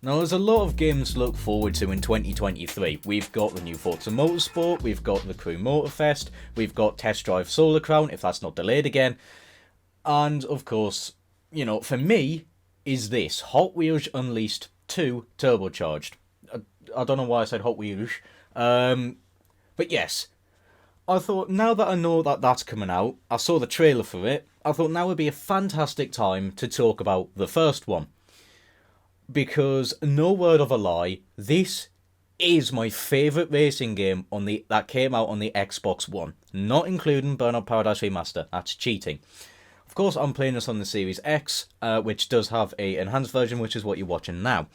Now, there's a lot of games to look forward to in 2023. We've got the new Forza Motorsport, we've got the Crew Motorfest, we've got Test Drive Solar Crown, if that's not delayed again. And, of course, for me, is this Hot Wheels Unleashed 2 Turbocharged. I don't know why I said Hot Wheels. But yes, I thought now that I know that that's coming out, I saw the trailer for it, I thought now would be a fantastic time to talk about the first one. Because, no word of a lie, this is my favourite racing game that came out on the Xbox One. Not including Burnout Paradise Remaster, that's cheating. Of course, I'm playing this on the Series X, which does have a enhanced version, which is what you're watching now.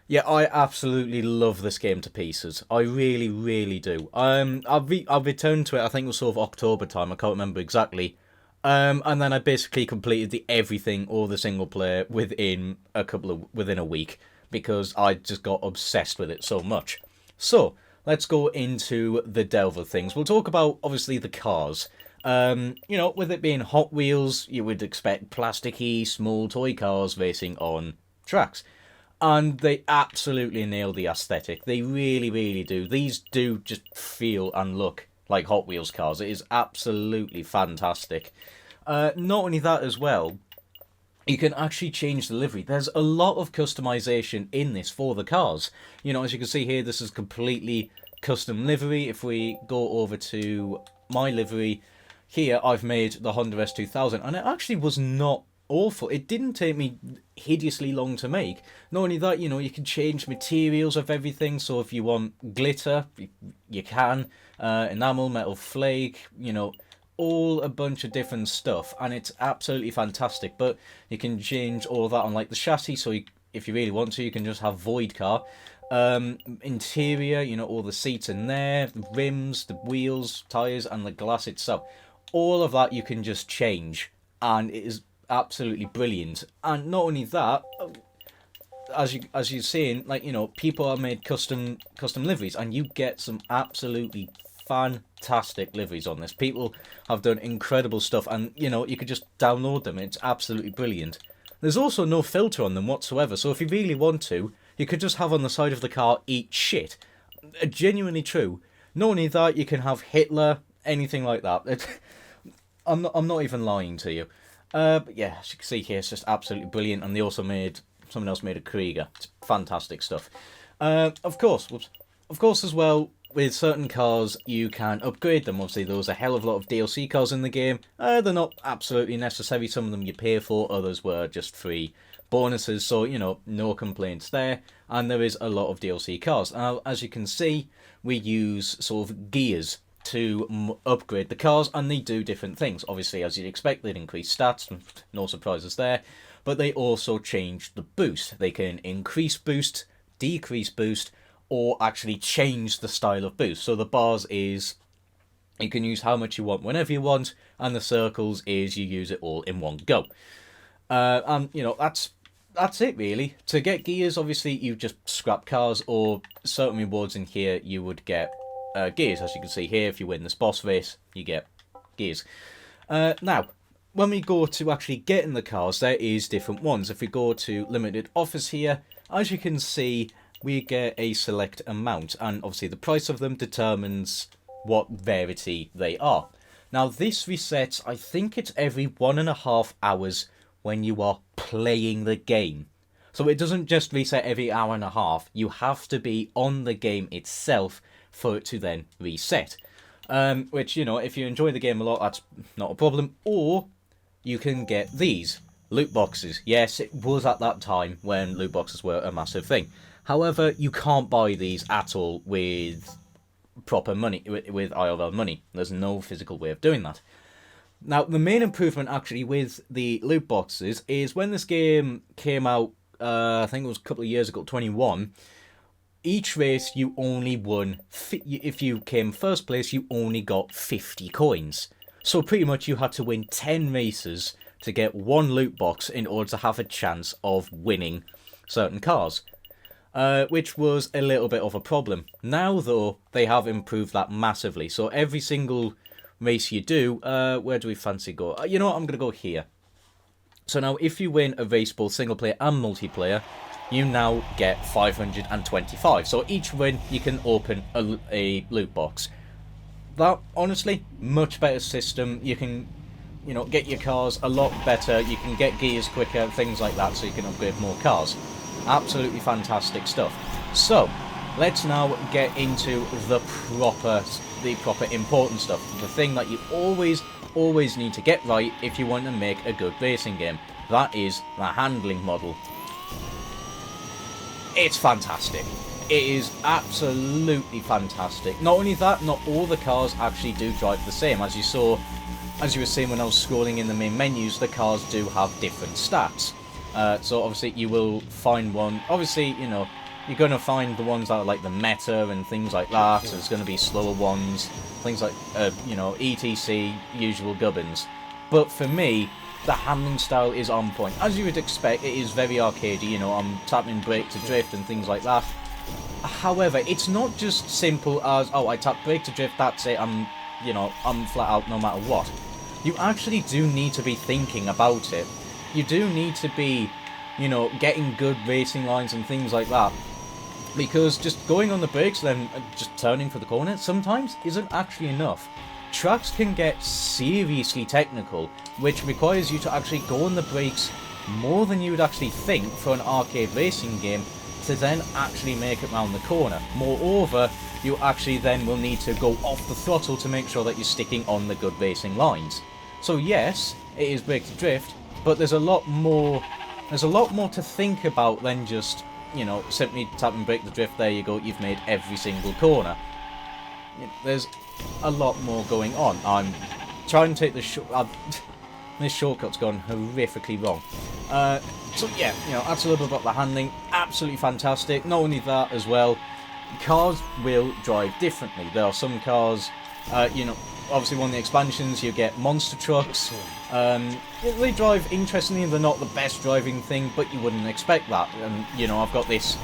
Yeah, I absolutely love this game to pieces. I really, really do. I've returned to it, I think it was sort of October time, I can't remember exactly. And then I basically completed everything, all the single player, within a week, because I just got obsessed with it so much. So, let's go into the delve of things. We'll talk about, obviously, the cars. With it being Hot Wheels, you would expect plasticky, small toy cars racing on tracks. And they absolutely nail the aesthetic. They really, really do. These do just feel and look like Hot Wheels cars. It is absolutely fantastic. Not only that as well, you can actually change the livery. There's a lot of customization in this for the cars. As you can see here, this is completely custom livery. If we go over to my livery, here I've made the Honda S2000, and it actually was not awful. It didn't take me hideously long to make. Not only that, you can change materials of everything. So if you want glitter, you can. Enamel, metal flake, all a bunch of different stuff, and it's absolutely fantastic. But you can change all of that on the chassis, so if you really want to, you can just have void car. Interior, all the seats in there, the rims, the wheels, tyres, and the glass itself. All of that you can just change, and it is absolutely brilliant. And not only that, as you're seeing, people have made custom liveries, and you get some absolutely fantastic liveries on this. People have done incredible stuff, and you could just download them. It's absolutely brilliant. There's also no filter on them whatsoever, so if you really want to, you could just have on the side of the car "eat shit." Genuinely true. Not only that, you can have Hitler, anything like that. I'm not even lying to you. But yeah, as you can see here, it's just absolutely brilliant. And someone else made a Krieger. It's fantastic stuff. Of course as well, with certain cars, you can upgrade them. Obviously, there was a hell of a lot of DLC cars in the game. They're not absolutely necessary. Some of them you pay for, others were just free bonuses. So, no complaints there. And there is a lot of DLC cars. Now, as you can see, we use sort of gears to upgrade the cars, and they do different things. Obviously, as you'd expect, they'd increase stats, no surprises there. But they also change the boost. They can increase boost, decrease boost, or actually change the style of boost. So the bars is you can use how much you want whenever you want, and the circles is you use it all in one go. And that's it really. To get gears, obviously you just scrap cars, or certain rewards in here you would get gears. As you can see here, if you win this boss race, you get gears. Now, when we go to actually getting the cars, there is different ones. If we go to limited offers here, as you can see, we get a select amount, and obviously the price of them determines what rarity they are. Now this resets, I think it's every 1.5 hours when you are playing the game. So it doesn't just reset every hour and a half, you have to be on the game itself for it to then reset. Which, if you enjoy the game a lot, that's not a problem. Or you can get these loot boxes. Yes, it was at that time when loot boxes were a massive thing. However, you can't buy these at all with proper money, with IRL money. There's no physical way of doing that. Now, the main improvement actually with the loot boxes is when this game came out, I think it was a couple of years ago, 21, each race you only won, if you came first place, you only got 50 coins. So pretty much you had to win 10 races to get one loot box in order to have a chance of winning certain cars. Which was a little bit of a problem. Now, though, they have improved that massively. So every single race you do, where do we fancy go? You know what, I'm going to go here. So now, if you win a race, both single player and multiplayer, you now get 525. So each win, you can open a loot box. That, honestly, much better system. You can, you know, get your cars a lot better. You can get gears quicker, things like that, so you can upgrade more cars. Absolutely fantastic stuff. So, let's now get into the proper important stuff. The thing that you always need to get right if you want to make a good racing game. That is the handling model. It's fantastic. It is absolutely fantastic. Not only that, not all the cars actually do drive the same. As you were seeing when I was scrolling in the main menus, the cars do have different stats. So obviously you will find one. Obviously, you know, you're going to find the ones that are like the meta and things like that. So there's going to be slower ones, things like, you know, ETC, usual gubbins. But for me, the handling style is on point. As you would expect, it is very arcadey. You know, I'm tapping brake to drift and things like that. However, it's not just simple as, oh, I tap brake to drift, that's it, I'm flat out no matter what. You actually do need to be thinking about it. You do need to be, you know, getting good racing lines and things like that. Because just going on the brakes then just turning for the corner sometimes isn't actually enough. Tracks can get seriously technical, which requires you to actually go on the brakes more than you would actually think for an arcade racing game to then actually make it round the corner. Moreover, you actually then will need to go off the throttle to make sure that you're sticking on the good racing lines. So yes, it is brake to drift, but there's a lot more to think about than just, you know, simply tapping brake to drift, there you go, you've made every single corner. There's a lot more going on. I'm trying to take the this shortcut's gone horrifically wrong. So yeah, you know, that's a little bit about the handling. Absolutely fantastic. Not only that as well, cars will drive differently. There are some cars, you know, obviously one of the expansions you get monster trucks. They drive interestingly. They're not the best driving thing, but you wouldn't expect that. And you know, I've got this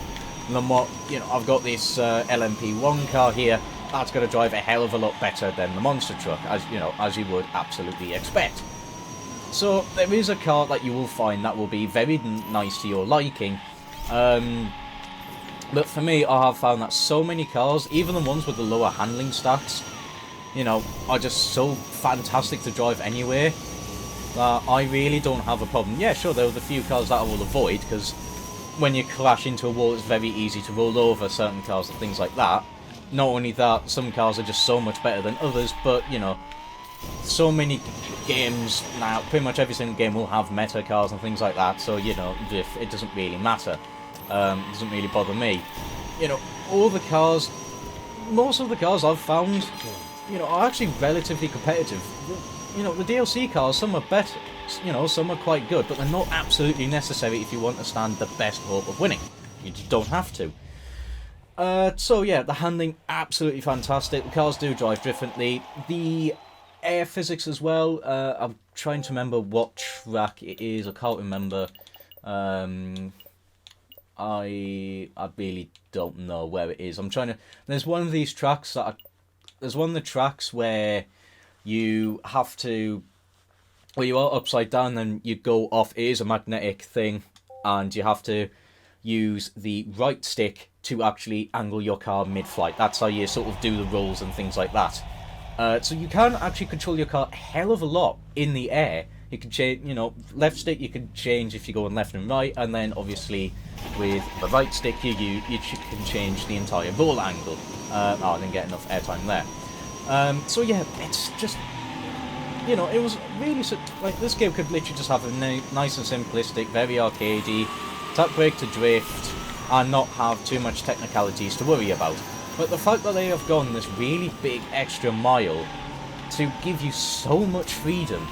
LMP1 car here. That's going to drive a hell of a lot better than the monster truck, as you know, as you would absolutely expect. So there is a car that you will find that will be very nice to your liking. But for me, I have found that so many cars, even the ones with the lower handling stats, you know, are just so fantastic to drive anyway that I really don't have a problem. Yeah, sure, there are the few cars that I will avoid, because when you crash into a wall, it's very easy to roll over certain cars and things like that. Not only that, some cars are just so much better than others, but, you know, so many games now, pretty much every single game will have meta cars and things like that, so, you know, it doesn't really matter. It doesn't really bother me. You know, most of the cars I've found, you know, are actually relatively competitive. You know, the DLC cars, some are better, you know, some are quite good, but they're not absolutely necessary if you want to stand the best hope of winning. You just don't have to. So yeah, the handling, absolutely fantastic. The cars do drive differently. The air physics as well. I'm trying to remember what track it is. I can't remember. I really don't know where it is. There's one of these tracks there's one of the tracks where you have to, where you are upside down and you go off. It is a magnetic thing, and you have to use the right stick to actually angle your car mid-flight. That's how you sort of do the rolls and things like that. So you can actually control your car a hell of a lot in the air. You can change, you know, left stick you can change if you're going left and right, and then obviously with the right stick you can change the entire roll angle. I didn't get enough airtime there. So yeah, it's just, you know, it was really, like, this game could literally just have a nice and simplistic, very arcadey, tap brake to drift, and not have too much technicalities to worry about. But the fact that they have gone this really big extra mile to give you so much freedom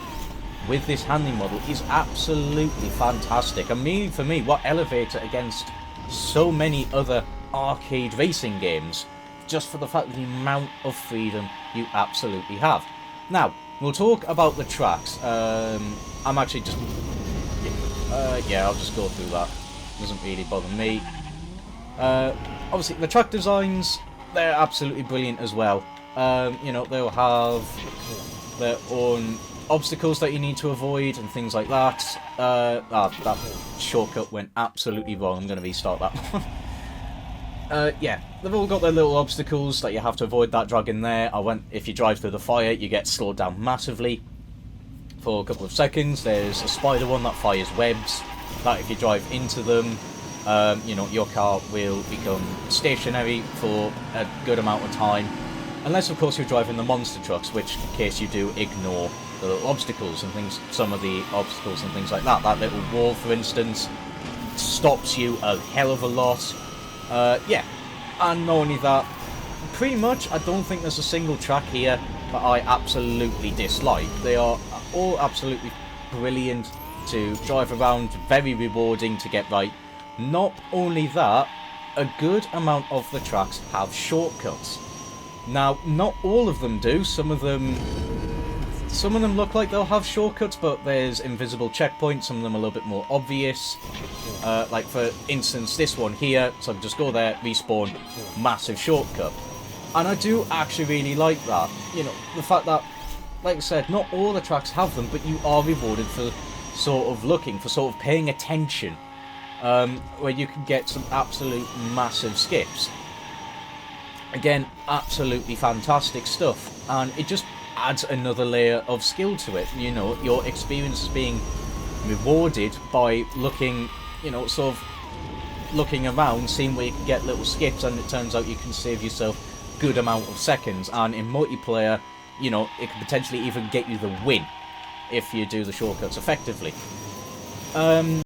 with this handling model is absolutely fantastic. I mean, for me, what elevates it against so many other arcade racing games, just for the fact of the amount of freedom you absolutely have. Now, we'll talk about the tracks. I'm actually just... yeah, I'll just go through that. Doesn't really bother me. Obviously, the track designs, they're absolutely brilliant as well. You know, they'll have their own obstacles that you need to avoid and things like that. That shortcut went absolutely wrong. I'm going to restart that one. Yeah, they've all got their little obstacles that you have to avoid that dragon there. If you drive through the fire, you get slowed down massively for a couple of seconds. There's a spider one that fires webs, that if you drive into them, you know, your car will become stationary for a good amount of time. Unless, of course, you're driving the monster trucks, which, in case you do, ignore the little obstacles and things, some of the obstacles and things like that. That little wall, for instance, stops you a hell of a lot. Yeah, and not only that, pretty much I don't think there's a single track here that I absolutely dislike. They are all absolutely brilliant to drive around, very rewarding to get right. Not only that, a good amount of the tracks have shortcuts. Now, not all of them do. Some of them look like they'll have shortcuts, but there's invisible checkpoints. Some of them are a little bit more obvious. Like, for instance, this one here. So I can just go there, respawn, massive shortcut. And I do actually really like that. You know, the fact that, like I said, not all the tracks have them, but you are rewarded for sort of looking, for sort of paying attention. Where you can get some absolute massive skips. Again, absolutely fantastic stuff. And it just adds another layer of skill to it. You know, your experience is being rewarded by looking, you know, sort of looking around, seeing where you can get little skips, and it turns out you can save yourself a good amount of seconds. And in multiplayer, you know, it can potentially even get you the win if you do the shortcuts effectively.